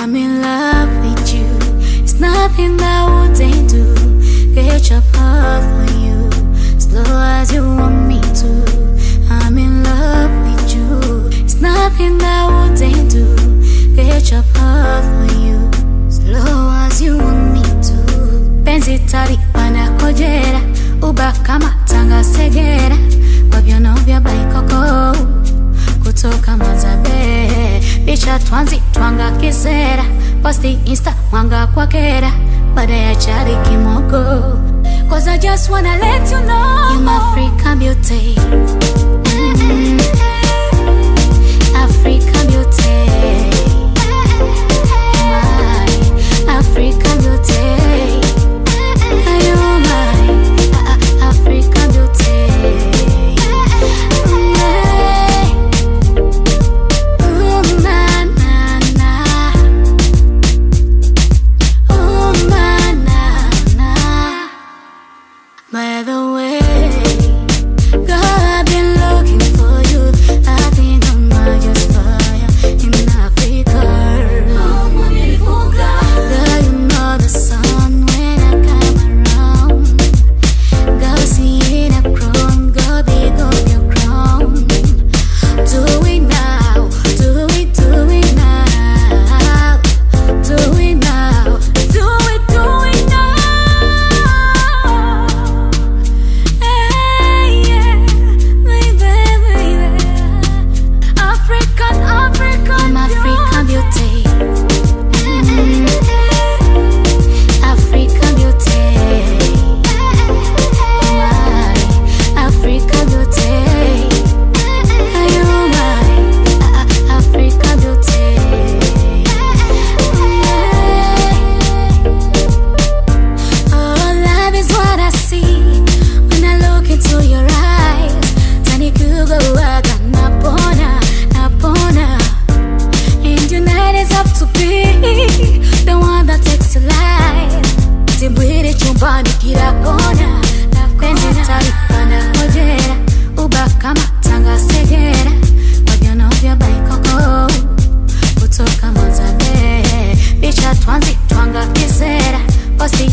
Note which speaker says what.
Speaker 1: I'm in love with you. It's nothing I wouldn't do. Get your path for you, slow as you want me to. I'm in love with you. It's nothing I wouldn't do. Get your path for you, slow as you want me to. Penzi tari pana kojera, uba kama tanga segera. Kwa vyono vya baikoko, kutoka mazabe. Picha twanzi twanga kisera, posti insta wanga kwa kera. Bada ya chari kimoko, cause I just wanna let you know you're my African beauty. African beauty, my African beauty. You're my African beauty. Ooh, na na na. Ooh, na na na. By the way, girl, I've been looking for you. I think I might just fire in Africa. Oh, my beautiful girl. Girl, you know the sun when I come around. Girl, see it up crown, girl, big up your crown. Do it now, do it now. Do it now, do it now. Hey, yeah, baby. African beauty. African beauty. My African beauty. You're my African beauty. Oh, love is what I see when I look into your eyes. Tani kugowaga napona. And tonight is up to be the one that takes your life. Timbwiri chumbani kila kona. Penzi talipana kojera, uba kama tanga segera. Wagyono vya baikoko, kutoka mazabe. Picha twanzi twanga kisera, posti